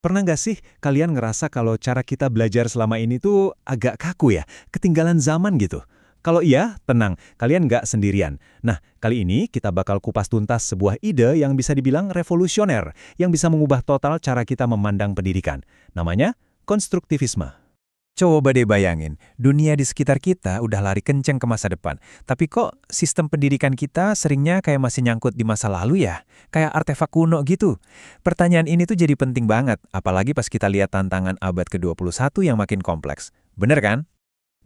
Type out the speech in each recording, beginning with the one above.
Pernah nggak sih kalian ngerasa kalau cara kita belajar selama ini tuh agak kaku ya, ketinggalan zaman gitu? Kalau iya, tenang, kalian nggak sendirian. Nah, kali ini kita bakal kupas tuntas sebuah ide yang bisa dibilang revolusioner, yang bisa mengubah total cara kita memandang pendidikan. Namanya konstruktivisme. Coba deh bayangin, dunia di sekitar kita udah lari kenceng ke masa depan. Tapi kok sistem pendidikan kita seringnya kayak masih nyangkut di masa lalu ya? Kayak artefak kuno gitu. Pertanyaan ini tuh jadi penting banget, apalagi pas kita lihat tantangan abad ke-21 yang makin kompleks. Bener kan?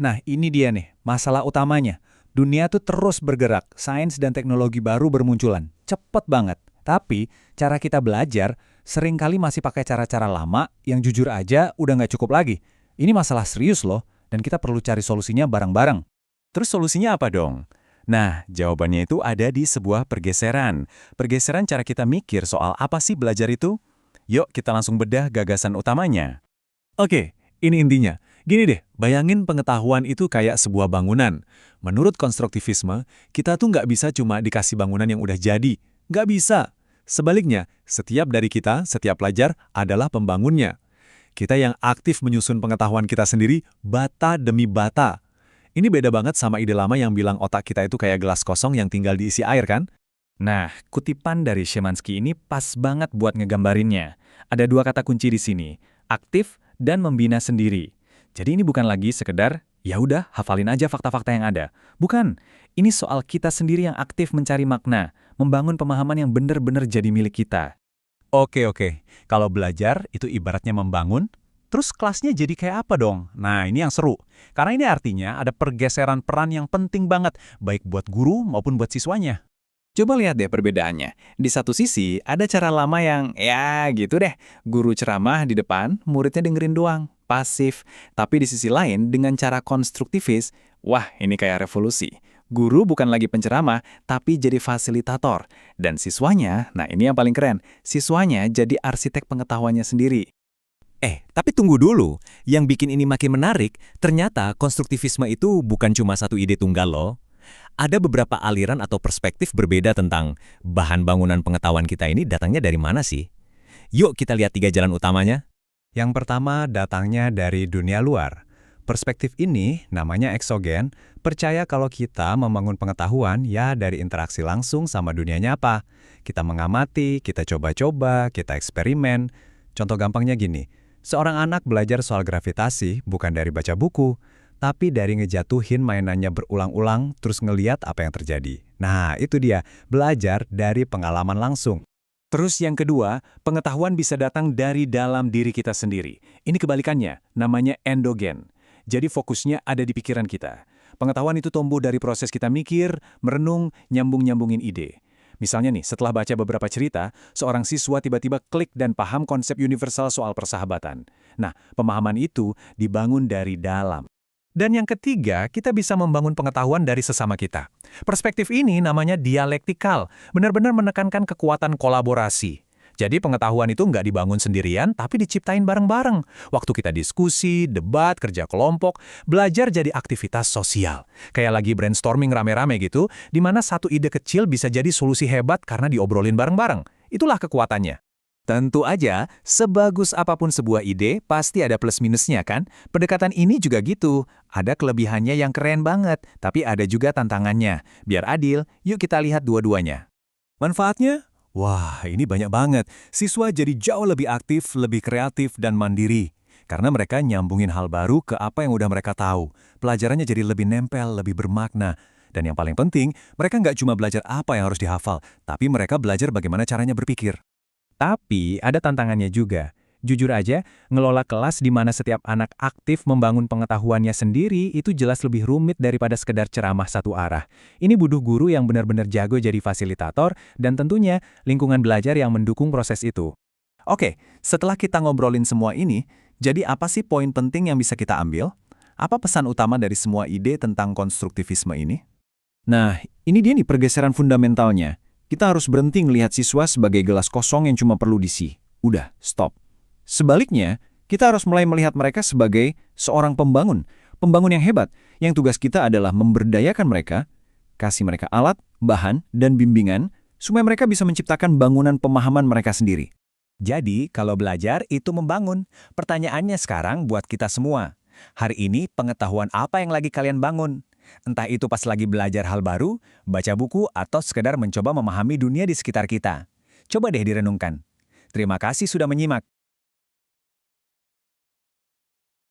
Nah, ini dia nih, masalah utamanya. Dunia tuh terus bergerak, sains dan teknologi baru bermunculan. Cepet banget. Tapi, cara kita belajar seringkali masih pakai cara-cara lama yang jujur aja udah nggak cukup lagi. Ini masalah serius loh, dan kita perlu cari solusinya bareng-bareng. Terus solusinya apa dong? Nah, jawabannya itu ada di sebuah pergeseran. Pergeseran cara kita mikir soal apa sih belajar itu? Yuk kita langsung bedah gagasan utamanya. Oke, ini intinya. Gini deh, bayangin pengetahuan itu kayak sebuah bangunan. Menurut konstruktivisme, kita tuh nggak bisa cuma dikasih bangunan yang udah jadi. Nggak bisa. Sebaliknya, setiap dari kita, setiap pelajar adalah pembangunnya. Kita yang aktif menyusun pengetahuan kita sendiri, bata demi bata. Ini beda banget sama ide lama yang bilang otak kita itu kayak gelas kosong yang tinggal diisi air kan? Nah, kutipan dari Szymanski ini pas banget buat ngegambarinnya. Ada dua kata kunci di sini, aktif dan membina sendiri. Jadi ini bukan lagi sekedar, ya udah hafalin aja fakta-fakta yang ada. Bukan, ini soal kita sendiri yang aktif mencari makna, membangun pemahaman yang benar-benar jadi milik kita. Oke. Kalau belajar itu ibaratnya membangun, terus kelasnya jadi kayak apa dong? Nah, ini yang seru. Karena ini artinya ada pergeseran peran yang penting banget, baik buat guru maupun buat siswanya. Coba lihat deh perbedaannya. Di satu sisi, ada cara lama yang, ya gitu deh, guru ceramah di depan, muridnya dengerin doang, pasif. Tapi di sisi lain, dengan cara konstruktivis, wah ini kayak revolusi. Guru bukan lagi penceramah, tapi jadi fasilitator. Dan siswanya, nah ini yang paling keren, siswanya jadi arsitek pengetahuannya sendiri. Tapi tunggu dulu. Yang bikin ini makin menarik, ternyata konstruktivisme itu bukan cuma satu ide tunggal loh. Ada beberapa aliran atau perspektif berbeda tentang bahan bangunan pengetahuan kita ini datangnya dari mana sih? Yuk kita lihat 3 jalan utamanya. Yang pertama datangnya dari dunia luar. Perspektif ini, namanya eksogen, percaya kalau kita membangun pengetahuan ya dari interaksi langsung sama dunia nyata. Kita mengamati, kita coba-coba, kita eksperimen. Contoh gampangnya gini, seorang anak belajar soal gravitasi bukan dari baca buku, tapi dari ngejatuhin mainannya berulang-ulang terus ngeliat apa yang terjadi. Nah, itu dia, belajar dari pengalaman langsung. Terus yang kedua, pengetahuan bisa datang dari dalam diri kita sendiri. Ini kebalikannya, namanya endogen. Jadi fokusnya ada di pikiran kita. Pengetahuan itu tumbuh dari proses kita mikir, merenung, nyambung-nyambungin ide. Misalnya nih, setelah baca beberapa cerita, seorang siswa tiba-tiba klik dan paham konsep universal soal persahabatan. Nah, pemahaman itu dibangun dari dalam. Dan yang ketiga, kita bisa membangun pengetahuan dari sesama kita. Perspektif ini namanya dialektikal, benar-benar menekankan kekuatan kolaborasi. Jadi pengetahuan itu nggak dibangun sendirian, tapi diciptain bareng-bareng. Waktu kita diskusi, debat, kerja kelompok, belajar jadi aktivitas sosial. Kayak lagi brainstorming rame-rame gitu, di mana satu ide kecil bisa jadi solusi hebat karena diobrolin bareng-bareng. Itulah kekuatannya. Tentu aja, sebagus apapun sebuah ide, pasti ada plus minusnya kan? Pendekatan ini juga gitu. Ada kelebihannya yang keren banget, tapi ada juga tantangannya. Biar adil, yuk kita lihat dua-duanya. Manfaatnya? Wah, ini banyak banget. Siswa jadi jauh lebih aktif, lebih kreatif, dan mandiri. Karena mereka nyambungin hal baru ke apa yang udah mereka tahu. Pelajarannya jadi lebih nempel, lebih bermakna. Dan yang paling penting, mereka nggak cuma belajar apa yang harus dihafal, tapi mereka belajar bagaimana caranya berpikir. Tapi ada tantangannya juga. Jujur aja, ngelola kelas di mana setiap anak aktif membangun pengetahuannya sendiri itu jelas lebih rumit daripada sekedar ceramah satu arah. Ini butuh guru yang benar-benar jago jadi fasilitator dan tentunya lingkungan belajar yang mendukung proses itu. Oke, setelah kita ngobrolin semua ini, jadi apa sih poin penting yang bisa kita ambil? Apa pesan utama dari semua ide tentang konstruktivisme ini? Nah, ini dia nih pergeseran fundamentalnya. Kita harus berhenti melihat siswa sebagai gelas kosong yang cuma perlu diisi. Udah, stop. Sebaliknya, kita harus mulai melihat mereka sebagai seorang pembangun yang hebat, yang tugas kita adalah memberdayakan mereka, kasih mereka alat, bahan, dan bimbingan, supaya mereka bisa menciptakan bangunan pemahaman mereka sendiri. Jadi, kalau belajar itu membangun. Pertanyaannya sekarang buat kita semua. Hari ini pengetahuan apa yang lagi kalian bangun? Entah itu pas lagi belajar hal baru, baca buku, atau sekedar mencoba memahami dunia di sekitar kita. Coba deh direnungkan. Terima kasih sudah menyimak.